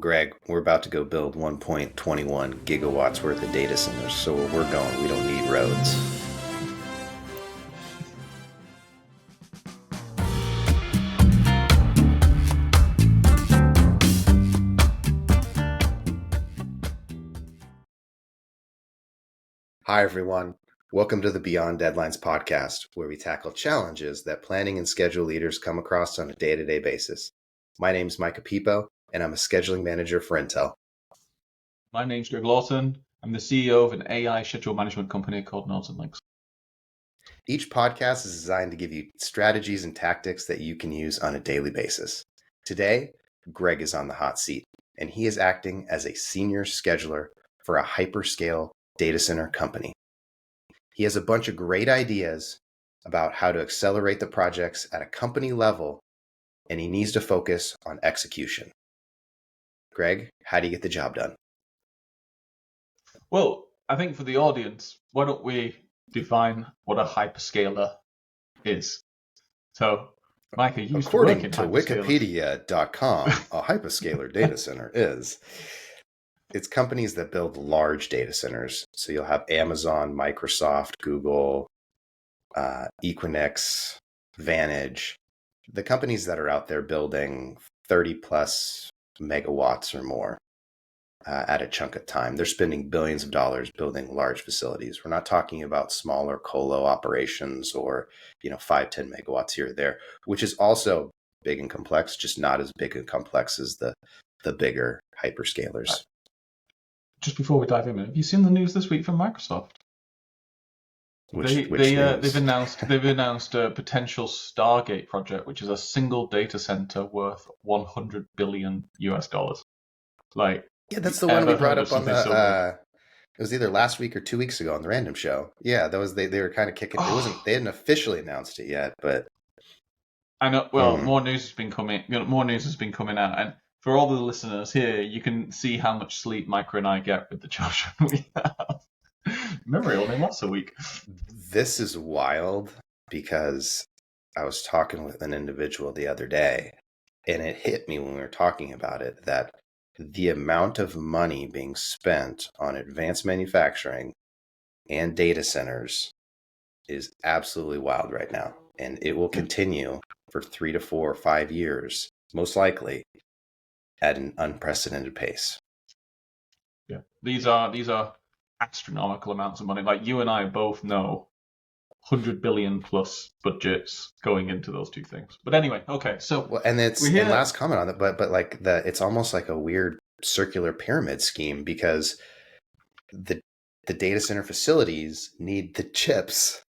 Greg, we're about to go build 1.21 gigawatts worth of data centers. So where we're going, we don't need roads. Hi, everyone. Welcome to the Beyond Deadlines podcast, where we tackle challenges that planning and schedule leaders come across on a day-to-day basis. My name is Micah Piippo, and I'm a scheduling manager for Intel. My name's Greg Lawton. I'm the CEO of an AI schedule management company called Nodes and Links. Each podcast is designed to give you strategies and tactics that you can use on a daily basis. Today, Greg is on the hot seat, and he is acting as a senior scheduler for a hyperscale data center company. He has a bunch of great ideas about how to accelerate the projects at a company level, and he needs to focus on execution. Greg, how do you get the job done? Well, I think for the audience, why don't we define what a hyperscaler is? So, Micah, you used to work in According to Wikipedia.com, a hyperscaler data center it's companies that build large data centers. So you'll have Amazon, Microsoft, Google, Equinix, Vantage, the companies that are out there building 30 plus megawatts or more at a chunk of time. They're spending billions of dollars building large facilities. We're not talking about smaller colo operations or 5-10 megawatts here or there, which is also big and complex, just not as big and complex as the bigger hyperscalers. Just before we dive in, have you seen the news this week from Microsoft? They've announced a potential Stargate project, which is a single data center worth $100 billion US. Like, yeah, that's the one we brought up on the. It was either last week or 2 weeks ago on the Random Show. Yeah, that was they were kind of kicking. It wasn't. They hadn't officially announced it yet, but I know. Well, more news has been coming. More news has been coming out, and for all the listeners here, you can see how much sleep Micah and I get with the children we have. Memory only lasts a week. This is wild because I was talking with an individual the other day, and it hit me when we were talking about it that the amount of money being spent on advanced manufacturing and data centers is absolutely wild right now. And it will continue for 3 to 4 or 5 years, most likely, at an unprecedented pace. Yeah, these are astronomical amounts of money. Like, you and I both know 100 billion plus budgets going into those two things. But anyway, okay, so and last comment on it, but like it's almost like a weird circular pyramid scheme because the data center facilities need the chips,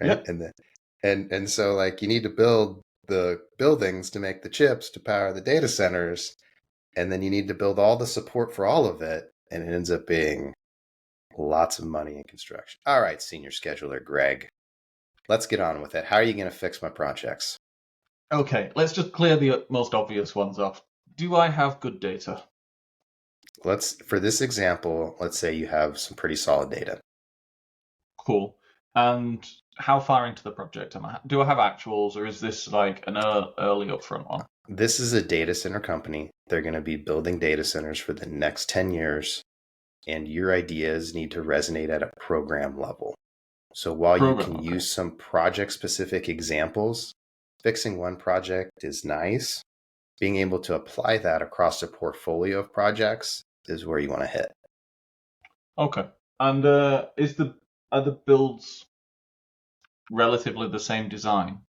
right? Yep. And so like you need to build the buildings to make the chips to power the data centers, and then you need to build all the support for all of it, and it ends up being lots of money in construction. All right, senior scheduler Greg, let's get on with it. How are you going to fix my projects? Okay, let's just clear the most obvious ones off. Do I have good data? For this example, let's say you have some pretty solid data. Cool. And how far into the project am I? Do I have actuals, or is this like an early upfront one? This is a data center company. They're going to be building data centers for the next 10 years, and your ideas need to resonate at a program level. So while you can use some project-specific examples, fixing one project is nice. Being able to apply that across a portfolio of projects is where you want to hit. Okay. And are the builds relatively the same design?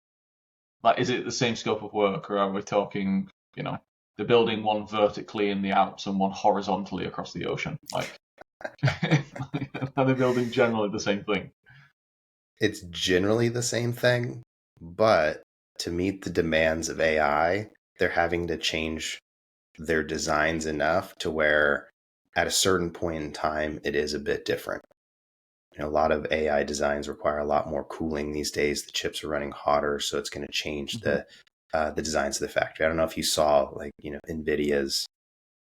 Like, is it the same scope of work, or are we talking, they're building one vertically in the Alps and one horizontally across the ocean? Like, are they building generally the same thing? It's generally the same thing, but to meet the demands of AI, they're having to change their designs enough to where at a certain point in time, it is a bit different. A lot of AI designs require a lot more cooling these days. The chips are running hotter, so it's going to change the designs of the factory. I don't know if you saw, NVIDIA's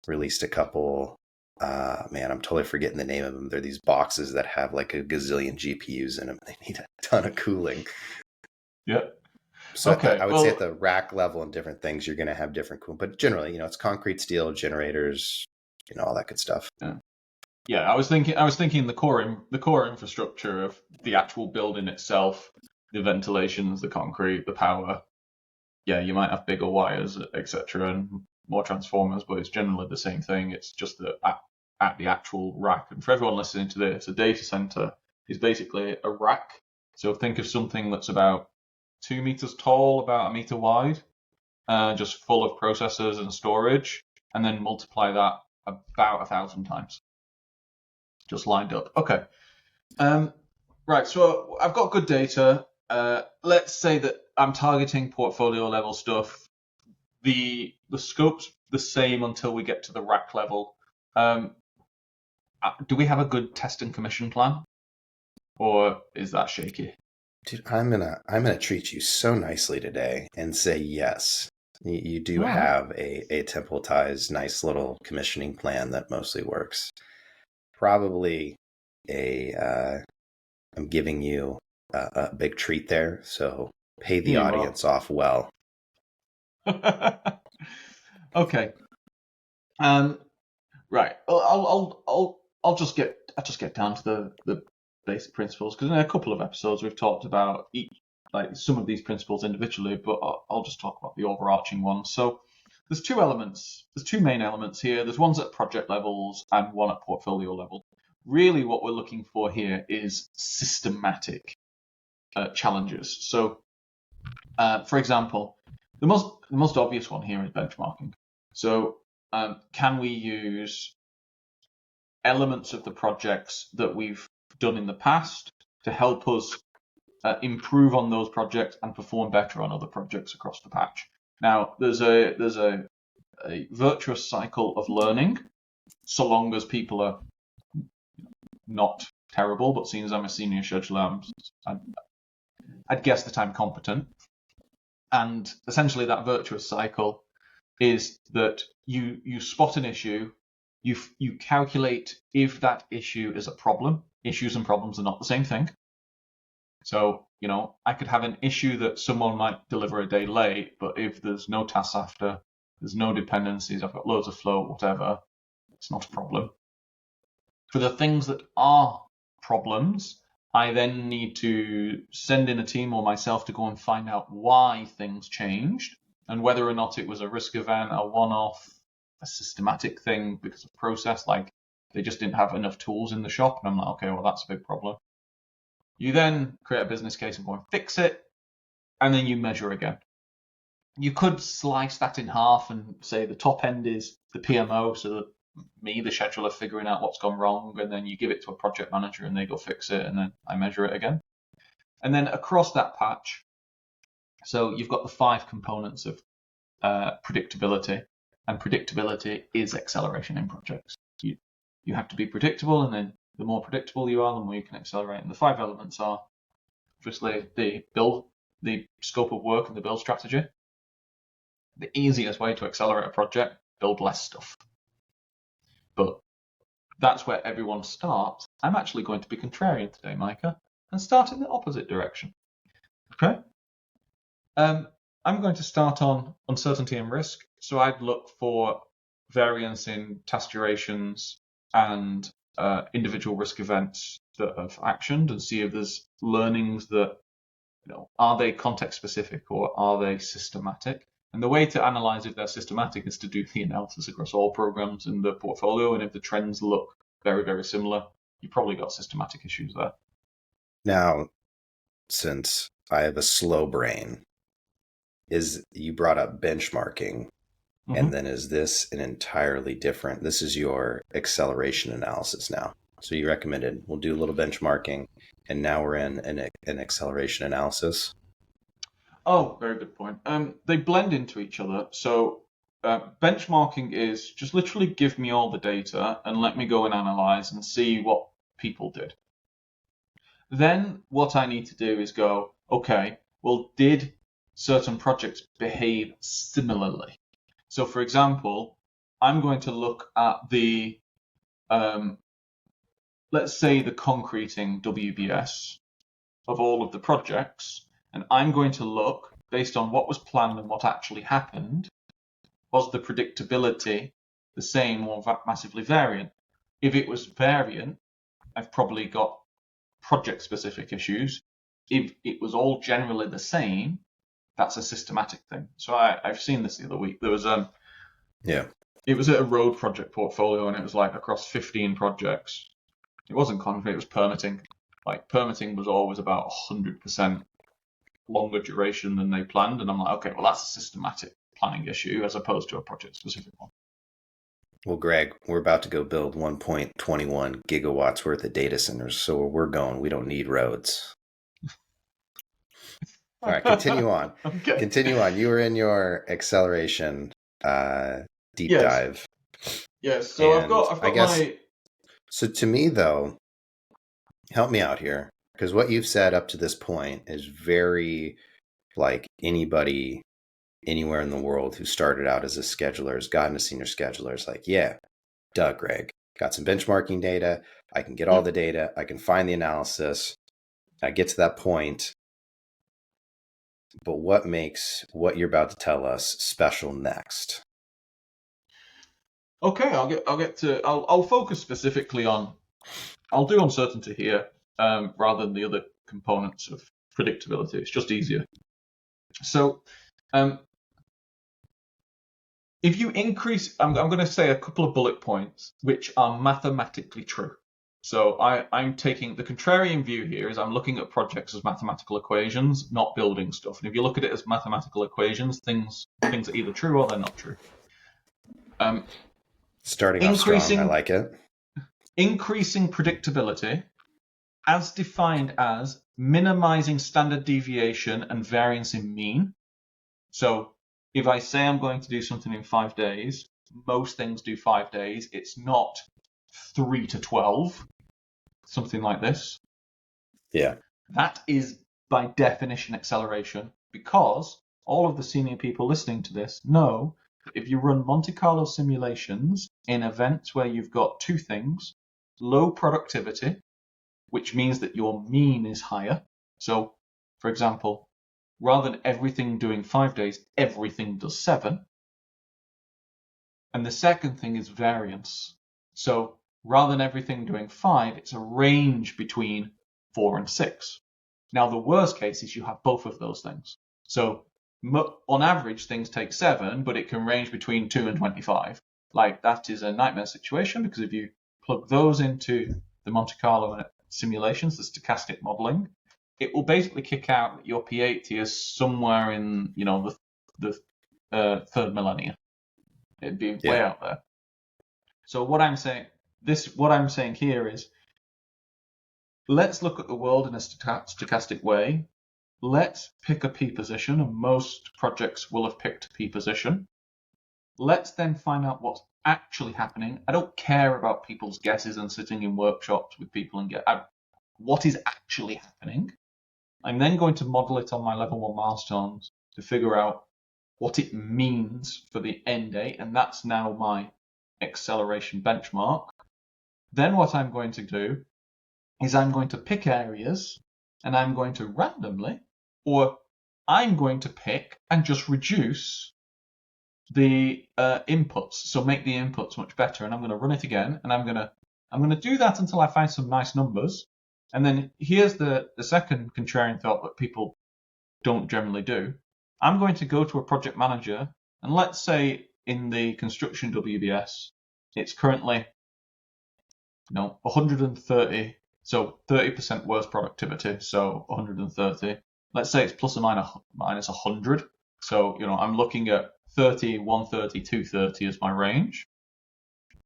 released a couple. I'm totally forgetting the name of them. They're these boxes that have like a gazillion GPUs in them. They need a ton of cooling. Yeah. So Okay, I would say at well, the rack level and different things, you're going to have different cool, but generally, it's concrete, steel, generators, all that good stuff. yeah, I was thinking the core infrastructure of the actual building itself, the ventilations, the concrete, the power. Yeah, you might have bigger wires, etc., and more transformers, but it's generally the same thing. It's just that at the actual rack. And for everyone listening to this, a data center is basically a rack. So think of something that's about 2 meters tall, about a meter wide, just full of processors and storage, and then multiply that about 1,000 times, just lined up. Okay. Right. So I've got good data. Let's say that I'm targeting portfolio level stuff. The scope's the same until we get to the rack level. Do we have a good test and commission plan, or is that shaky? Dude, I'm gonna treat you so nicely today and say yes. You do All right. have a templatized, nice little commissioning plan that mostly works. Probably I'm giving you a big treat there, so pay the You are. audience off well. Okay. Right. I'll just get down to the basic principles, because in a couple of episodes we've talked about some of these principles individually, but I'll just talk about the overarching ones. So there's two elements. There's two main elements here. There's ones at project levels and one at portfolio level. Really, what we're looking for here is systematic challenges. So, for example, the most obvious one here is benchmarking. So, can we use elements of the projects that we've done in the past to help us improve on those projects and perform better on other projects across the patch? Now, there's a virtuous cycle of learning, so long as people are not terrible. But seeing as I'm a senior scheduler, I'd guess that I'm competent. And essentially, that virtuous cycle is that you spot an issue, you calculate if that issue is a problem. Issues and problems are not the same thing. So, I could have an issue that someone might deliver a day late, but if there's no tasks after, there's no dependencies, I've got loads of float, whatever, it's not a problem. For the things that are problems, I then need to send in a team or myself to go and find out why things changed and whether or not it was a risk event, a one-off, a systematic thing because of process, like they just didn't have enough tools in the shop. And I'm like, okay, well, that's a big problem. You then create a business case and go and fix it, and then you measure again. You could slice that in half and say the top end is the PMO, so that me, the scheduler, figuring out what's gone wrong, and then you give it to a project manager and they go fix it, and then I measure it again. And then across that patch, so you've got the 5 components of predictability, and predictability is acceleration in projects. You have to be predictable, and then the more predictable you are, the more you can accelerate. And the 5 elements are obviously the scope of work and the build strategy. The easiest way to accelerate a project, build less stuff. But that's where everyone starts. I'm actually going to be contrarian today, Micah, and start in the opposite direction. Okay? I'm going to start on uncertainty and risk. So I'd look for variance in task durations and individual risk events that have actioned, and see if there's learnings that, are they context specific or are they systematic? And the way to analyze if they're systematic is to do the analysis across all programs in the portfolio. And if the trends look very, very similar, you probably got systematic issues there. Now, since I have a slow brain, you brought up benchmarking, and then is this an entirely different? This is your acceleration analysis now. So you recommended we'll do a little benchmarking, and now we're in an acceleration analysis. Oh, very good point. They blend into each other. So benchmarking is just literally give me all the data and let me go and analyze and see what people did. Then what I need to do is go, okay, well, did certain projects behave similarly? So, for example, I'm going to look at the, let's say, the concreting WBS of all of the projects, and I'm going to look based on what was planned and what actually happened, was the predictability the same or massively variant? If it was variant, I've probably got project-specific issues. If it was all generally the same, that's a systematic thing. So I've seen this the other week. There was it was a road project portfolio, and it was like across 15 projects. It wasn't concrete, it was permitting. Like permitting was always about 100% longer duration than they planned, and I'm like, okay, well that's a systematic planning issue as opposed to a project-specific one. Well, Greg, we're about to go build 1.21 gigawatts worth of data centers. So where we're going, we don't need roads. All right, continue on. Okay. Continue on. You were in your acceleration deep dive. Yes. So I've got my. So to me, though, help me out here, because what you've said up to this point is very like anybody anywhere in the world who started out as a scheduler has gotten a senior scheduler. It's like, yeah, duh, Greg, got some benchmarking data. I can get all the data. I can find the analysis. I get to that point. But what makes what you're about to tell us special next? Okay, I'll focus specifically on. I'll do uncertainty here rather than the other components of predictability. It's just easier. So, if you increase, I'm going to say a couple of bullet points which are mathematically true. So I'm taking the contrarian view here. Is I'm looking at projects as mathematical equations, not building stuff. And if you look at it as mathematical equations, things are either true or they're not true. Starting off strong, I like it. Increasing predictability, as defined as minimizing standard deviation and variance in mean. So if I say I'm going to do something in 5 days, most things do 5 days. It's not 3 to 12, something like this. Yeah. That is by definition acceleration, because all of the senior people listening to this know that if you run Monte Carlo simulations in events where you've got two things, low productivity, which means that your mean is higher. So, for example, rather than everything doing 5 days, everything does 7. And the second thing is variance. So rather than everything doing 5, it's a range between 4 and 6. Now, the worst case is you have both of those things. So on average, things take 7, but it can range between 2 and 25. Like, that is a nightmare situation, because if you plug those into the Monte Carlo simulations, the stochastic modeling, it will basically kick out that your P80 is somewhere in, the third millennia. It'd be way out there. So what I'm saying here is, let's look at the world in a stochastic way. Let's pick a P position, and most projects will have picked a P position. Let's then find out what's actually happening. I don't care about people's guesses and sitting in workshops with people and get out what is actually happening. I'm then going to model it on my level 1 milestones to figure out what it means for the end date, and that's now my acceleration benchmark. Then what I'm going to do is I'm going to pick areas, and I'm going to randomly, or I'm going to pick and just reduce the inputs, so make the inputs much better, and I'm going to run it again, and I'm going to do that until I find some nice numbers. And then here's the second contrarian thought that people don't generally do. I'm going to go to a project manager, and let's say in the construction WBS, it's currently 130, so 30% worse productivity, so 130. Let's say it's plus or minus 100. So, I'm looking at 30, 130, 230 as my range.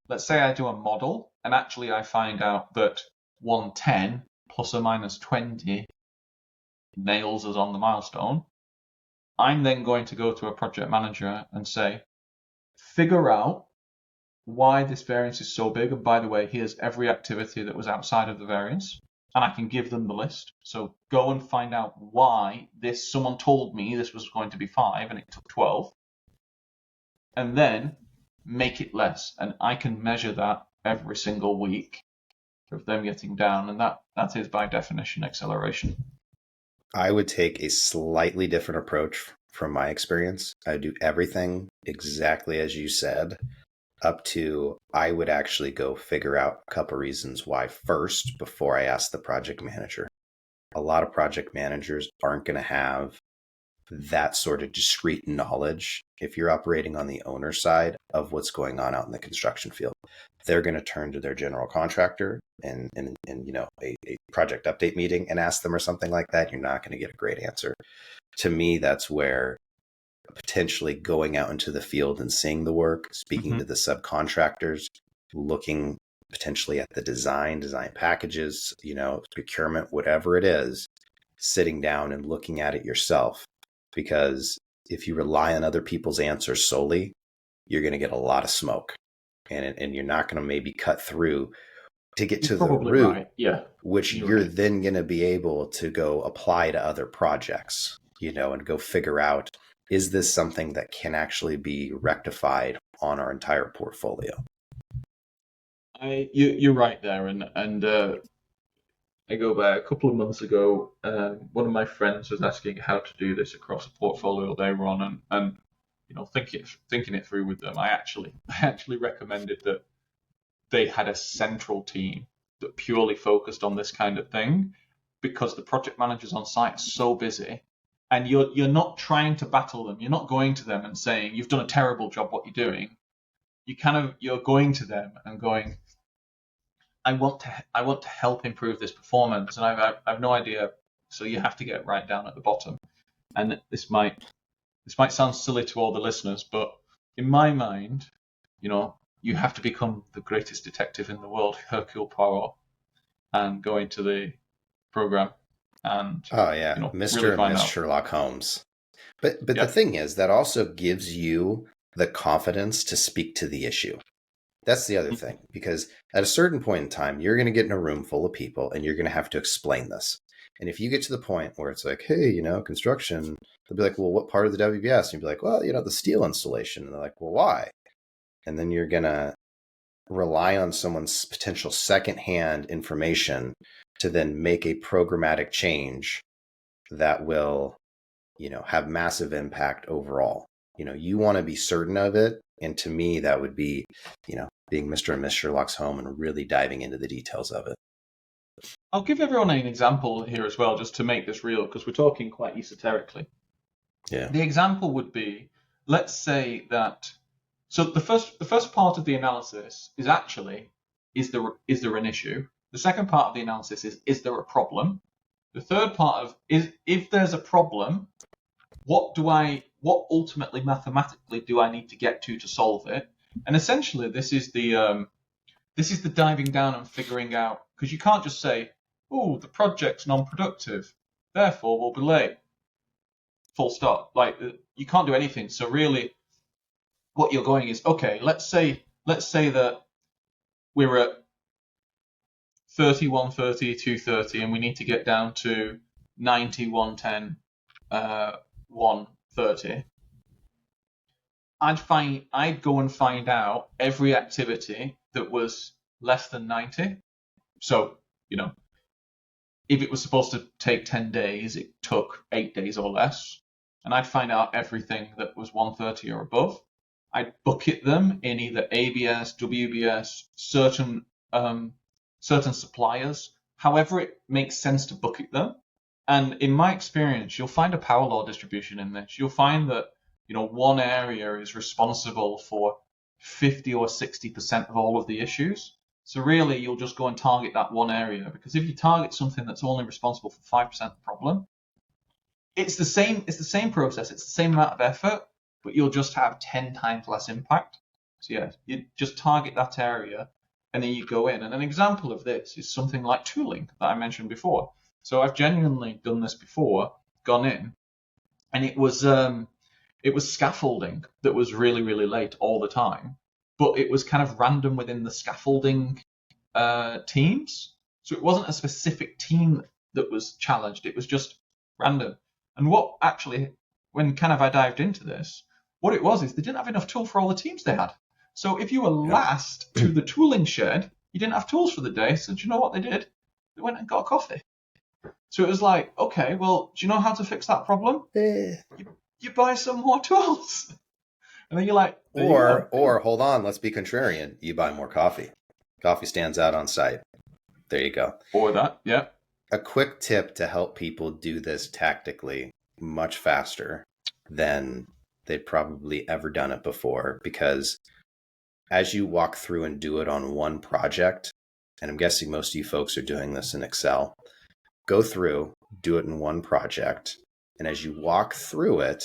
Let's say I do a model, and actually I find out that 110 plus or minus 20 nails us on the milestone. I'm then going to go to a project manager and say, figure out why this variance is so big. And by the way, here's every activity that was outside of the variance. And I can give them the list. So go and find out why someone told me this was going to be 5 and it took 12. And then make it less. And I can measure that every single week of them getting down. And that is by definition acceleration. I would take a slightly different approach from my experience. I do everything exactly as you said, up to I would actually go figure out a couple reasons why first before I ask the project manager. A lot of project managers aren't going to have that sort of discrete knowledge if you're operating on the owner side of what's going on out in the construction field. They're going to turn to their general contractor and a project update meeting and ask them or something like that. You're not going to get a great answer. To me, that's where potentially going out into the field and seeing the work, speaking to the subcontractors, looking potentially at the design packages, procurement, whatever it is, sitting down and looking at it yourself. Because if you rely on other people's answers solely, you're going to get a lot of smoke, and you're not going to maybe cut through to get to the root, right. Yeah, which you're then going to be able to go apply to other projects, and go figure out, is this something that can actually be rectified on our entire portfolio? You're right there, and I go back a couple of months ago. One of my friends was asking how to do this across a portfolio they were on, and thinking it through with them. I actually recommended that they had a central team that purely focused on this kind of thing, because the project managers on site are so busy, and you're not trying to battle them. You're not going to them and saying you've done a terrible job what you're doing. You're going to them and going, I want to help improve this performance, and I've no idea. So you have to get right down at the bottom. And this might sound silly to all the listeners, but in my mind, you have to become the greatest detective in the world, Hercule Poirot, and go into the program and Mr. really and Miss Sherlock Holmes. But the thing is, that also gives you the confidence to speak to the issue. That's the other thing, because at a certain point in time, you're going to get in a room full of people and you're going to have to explain this. And if you get to the point where it's like, hey, construction, they'll be like, well, what part of the WBS? And you'll be like, well, the steel installation. And they're like, well, why? And then you're going to rely on someone's potential secondhand information to then make a programmatic change that will, have massive impact overall. You want to be certain of it. And to me, that would be, being Mr. and Miss Sherlock's home and really diving into the details of it. I'll give everyone an example here as well, just to make this real, because we're talking quite esoterically. Yeah. The example would be, let's say that, so the first part of the analysis is actually, is there an issue? The second part of the analysis is there a problem? The third part of is, if there's a problem, what ultimately mathematically do I need to get to solve it? And essentially, this is the diving down and figuring out, because you can't just say, oh, the project's non-productive, therefore we'll be late. Full stop. Like, you can't do anything. So really, what you're going is, okay, let's say that we're at 30, 130, 230, and we need to get down to 90, 110, 130. I'd go and find out every activity that was less than 90. So, if it was supposed to take 10 days, it took 8 days or less. And I'd find out everything that was 130 or above. I'd bucket them in either ABS, WBS, certain suppliers, however it makes sense to bucket them. And in my experience, you'll find a power law distribution in this. You'll find that one area is responsible for 50 or 60% of all of the issues. So really, you'll just go and target that one area, because if you target something that's only responsible for 5% of the problem, it's the same process, it's the same amount of effort, but you'll just have 10 times less impact. So yeah, you just target that area, and then you go in. And an example of this is something like tooling that I mentioned before. So I've genuinely done this before, gone in, and it was scaffolding that was really, really late all the time, but it was kind of random within the scaffolding teams. So it wasn't a specific team that was challenged, it was just random. And what actually, when kind of I dived into this, what it was is they didn't have enough tool for all the teams they had. So if you were last to the tooling shed, you didn't have tools for the day. So do you know what they did? They went and got a coffee. So it was like, okay, well, do you know how to fix that problem? You buy some more tools. And then you're like, there you go. Or hold on, let's be contrarian. You buy more coffee. Coffee stands out on site. There you go. Or that, yeah. A quick tip to help people do this tactically much faster than they'd probably ever done it before, because as you walk through and do it on one project, and I'm guessing most of you folks are doing this in Excel, go through, do it in one project, and as you walk through it,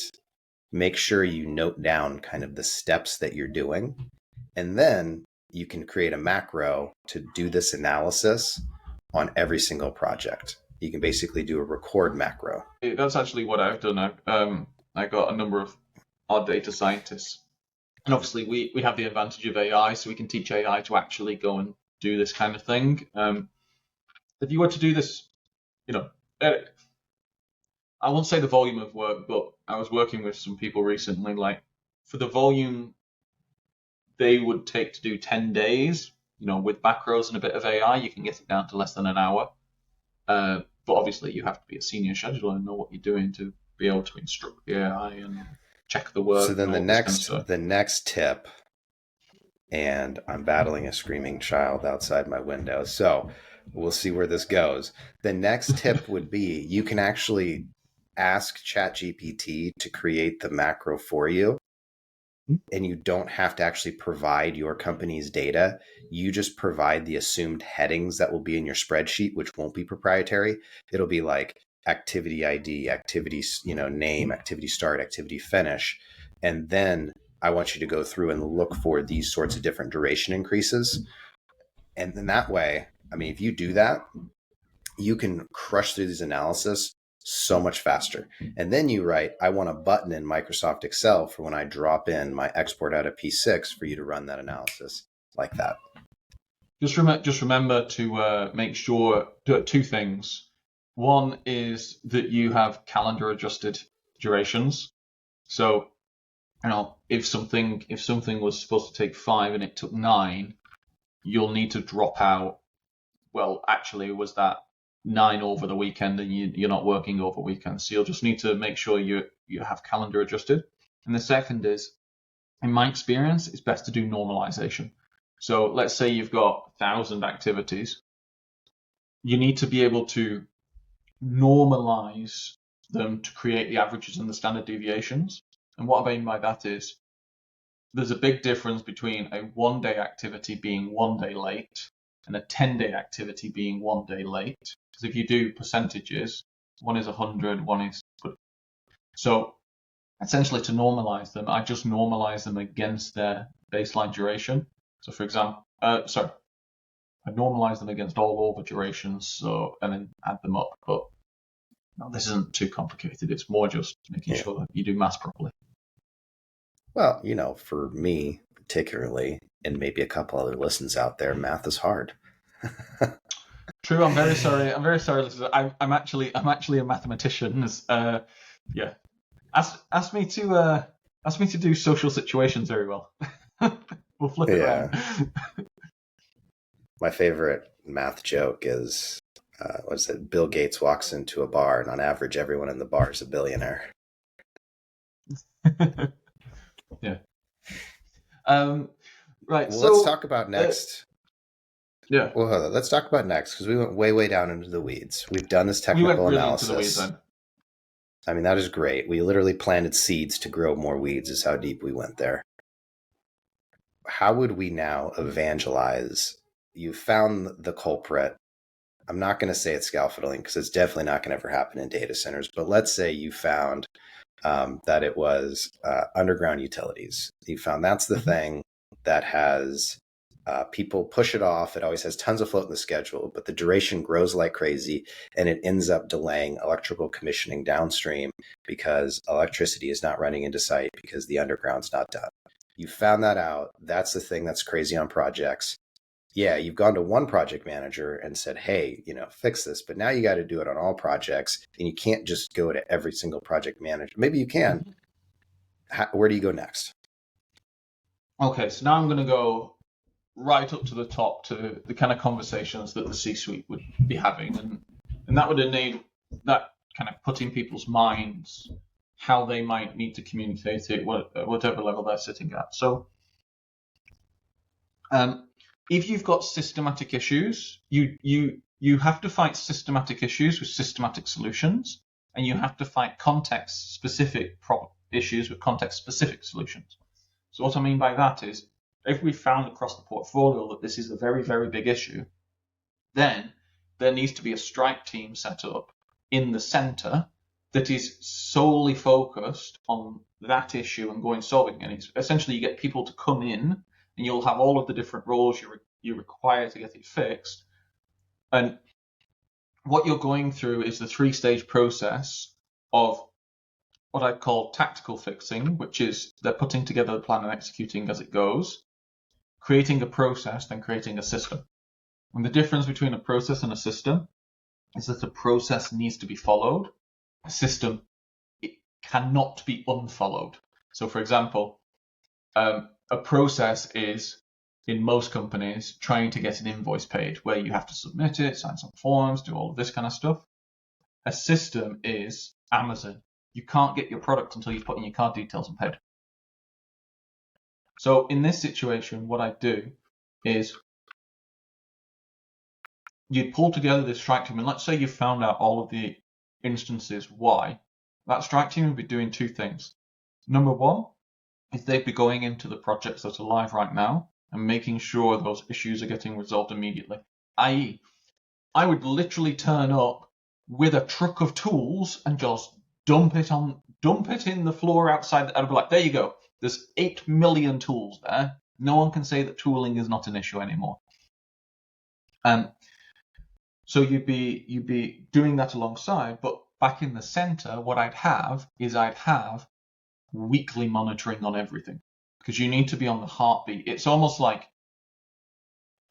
make sure you note down kind of the steps that you're doing, and then you can create a macro to do this analysis on every single project. You can basically do a record macro. That's actually what I've done. I got a number of our data scientists, and obviously we have the advantage of AI, so we can teach AI to actually go and do this kind of thing. If you were to do this, I won't say the volume of work, but I was working with some people recently, like for the volume they would take to do 10 days, with macros and a bit of AI, you can get it down to less than an hour. But obviously you have to be a senior scheduler and know what you're doing to be able to instruct the AI and check the work. So then the next tip, and I'm battling a screaming child outside my window, so we'll see where this goes. The next tip would be you can actually ask ChatGPT to create the macro for you, and you don't have to actually provide your company's data. You just provide the assumed headings that will be in your spreadsheet, which won't be proprietary. It'll be like activity ID, activity, name, activity start, activity finish. And then I want you to go through and look for these sorts of different duration increases. And then that way, if you do that, you can crush through these analysis so much faster. And then you write, I want a button in Microsoft Excel for when I drop in my export out of P6 for you to run that analysis like that. Just remember to make sure two things. One is that you have calendar adjusted durations. So, if something was supposed to take 5 and it took 9, you'll need to drop out. Well, actually, was that 9 over the weekend and you're not working over weekends? So you'll just need to make sure you have calendar adjusted. And the second is, in my experience, it's best to do normalization. So let's say you've got 1,000 activities. You need to be able to normalize them to create the averages and the standard deviations. And what I mean by that is there's a big difference between a 1-day activity being 1 day late and a 10-day activity being 1 day late. Because if you do percentages, one is 100, one is... So essentially to normalize them, I just normalize them against their baseline duration. So for example, I normalize them against all over durations, and then add them up. But this isn't too complicated. It's more just making sure that you do maths properly. Well, for me particularly, and maybe a couple other listeners out there, math is hard. True. I'm very sorry. I'm actually a mathematician. Yeah. Ask me to do social situations very well. We'll flip it around. My favorite math joke is, Bill Gates walks into a bar, and on average, everyone in the bar is a billionaire. Yeah. Right. Well, let's talk about next. Yeah. Well, let's talk about next, because we went way down into the weeds. We've done this technical analysis. Into the weeds, then. That is great. We literally planted seeds to grow more weeds, is how deep we went there. How would we now evangelize? You found the culprit. I'm not going to say it's scaffolding, because it's definitely not going to ever happen in data centers. But let's say you found that it was underground utilities. You found that's the thing that has people push it off. It always has tons of float in the schedule, but the duration grows like crazy, and it ends up delaying electrical commissioning downstream because electricity is not running into site because the underground's not done. You found that out. That's the thing that's crazy on projects. Yeah, you've gone to one project manager and said, hey, fix this, but now you got to do it on all projects, and you can't just go to every single project manager. Maybe you can. Where do you go next? Okay, so now I'm going to go right up to the top to the kind of conversations that the C-suite would be having. And And that would enable that kind of put in people's minds how they might need to communicate it, whatever level they're sitting at. So if you've got systematic issues, you have to fight systematic issues with systematic solutions, and you have to fight context-specific issues with context-specific solutions. So what I mean by that is, if we found across the portfolio that this is a very, very big issue, then there needs to be a strike team set up in the center that is solely focused on that issue and going solving. And it's essentially you get people to come in, and you'll have all of the different roles you require to get it fixed. And what you're going through is the 3-stage process of what I call tactical fixing, which is they're putting together the plan and executing as it goes, creating a process, then creating a system. And the difference between a process and a system is that a process needs to be followed. A system, it cannot be unfollowed. So, for example, a process is, in most companies, trying to get an invoice paid, where you have to submit it, sign some forms, do all of this kind of stuff. A system is Amazon. You can't get your product until you've put in your card details and paid. So in this situation, what I do is you'd pull together this strike team, and let's say you found out all of the instances why. That strike team would be doing 2 things. Number 1 is they'd be going into the projects that are live right now and making sure those issues are getting resolved immediately. I.e., I would literally turn up with a truck of tools and just dump it in the floor outside. I'd be like, there you go. There's 8 million tools there. No one can say that tooling is not an issue anymore. So you'd be doing that alongside, but back in the center, what I'd have weekly monitoring on everything, because you need to be on the heartbeat. It's almost like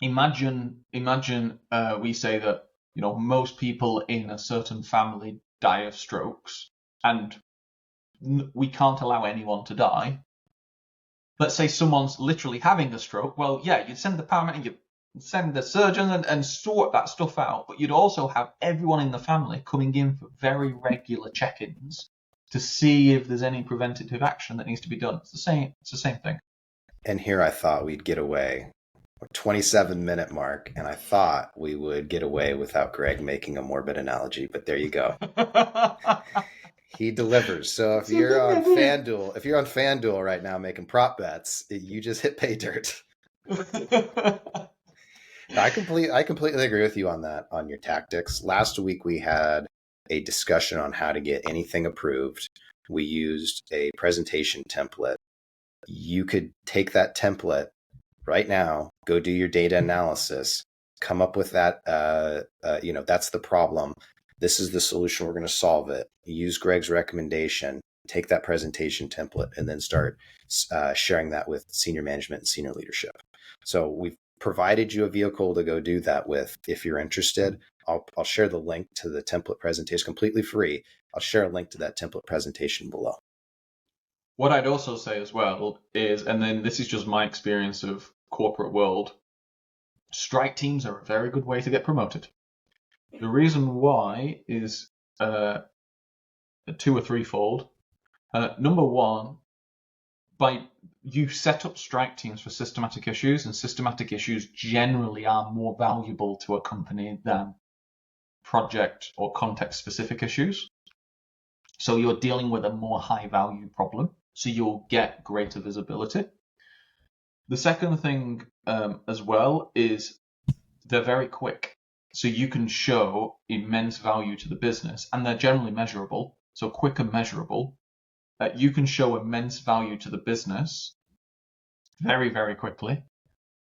imagine we say that most people in a certain family die of strokes, and we can't allow anyone to die. Let's say someone's literally having a stroke. Well, yeah, you'd send the paramedic, you send the surgeon and sort that stuff out, but you'd also have everyone in the family coming in for very regular check-ins to see if there's any preventative action that needs to be done. It's the same thing. And here I thought we'd get away. 27-minute mark, and I thought we would get away without Greg making a morbid analogy, but there you go. He delivers. So if you're on FanDuel right now making prop bets, you just hit pay dirt. I completely agree with you on that, on your tactics. Last week we had a discussion on how to get anything approved. We used a presentation template. You could take that template right now, go do your data analysis, come up with that, that's the problem. This is the solution. We're going to solve it. Use Greg's recommendation, take that presentation template, and then start sharing that with senior management and senior leadership. So we've provided you a vehicle to go do that with. If you're interested, I'll share the link to the template presentation, completely free. I'll share a link to that template presentation below. What I'd also say as well is, and then this is just my experience of corporate world, strike teams are a very good way to get promoted. The reason why is 2 or 3-fold. Number 1, you set up strike teams for systematic issues, and systematic issues generally are more valuable to a company than project or context-specific issues. So you're dealing with a more high-value problem, so you'll get greater visibility. The second thing as well is they're very quick. So you can show immense value to the business, and they're generally measurable. So quick and measurable. You can show immense value to the business very, very quickly.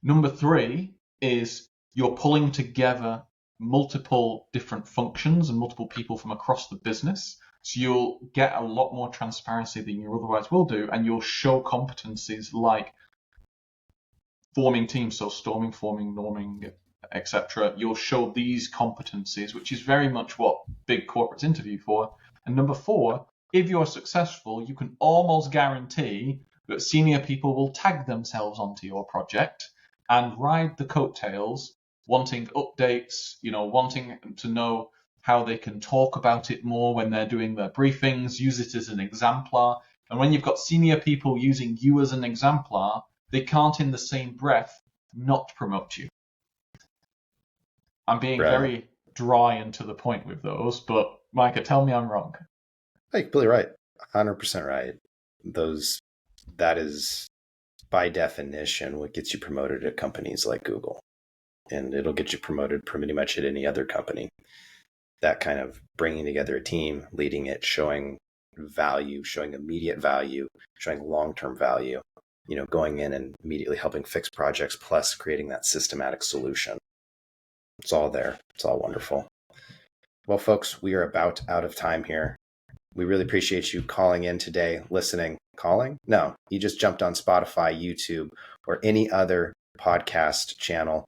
Number 3 is you're pulling together multiple different functions and multiple people from across the business. So you'll get a lot more transparency than you otherwise will do, and you'll show competencies like forming teams, so storming, forming, norming, etc. You'll show these competencies, which is very much what big corporates interview for. And number 4, if you're successful, you can almost guarantee that senior people will tag themselves onto your project and ride the coattails, wanting updates, wanting to know how they can talk about it more when they're doing their briefings, use it as an exemplar. And when you've got senior people using you as an exemplar, they can't in the same breath not promote you. I'm being very dry and to the point with those, but Micah, tell me I'm wrong. You're completely right. 100% right. That is by definition what gets you promoted at companies like Google. And it'll get you promoted pretty much at any other company. That kind of bringing together a team, leading it, showing value, showing immediate value, showing long-term value, going in and immediately helping fix projects, plus creating that systematic solution. It's all there. It's all wonderful. Well, folks, we are about out of time here. We really appreciate you calling in today, listening. Calling? No, you just jumped on Spotify, YouTube, or any other podcast channel.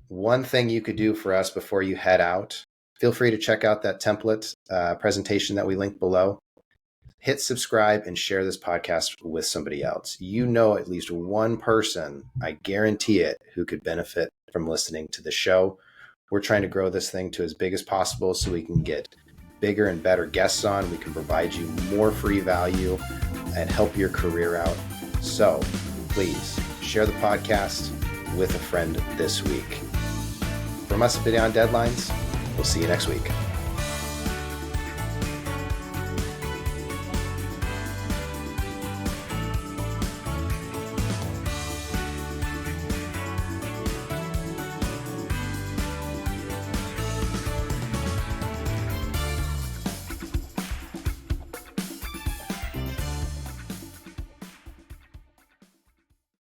One thing you could do for us before you head out, feel free to check out that template presentation that we linked below. Hit subscribe and share this podcast with somebody else. At least one person, I guarantee it, who could benefit from listening to the show. We're trying to grow this thing to as big as possible so we can get bigger and better guests on. We can provide you more free value and help your career out. So please share the podcast with a friend this week. From us at Beyond Deadlines, we'll see you next week.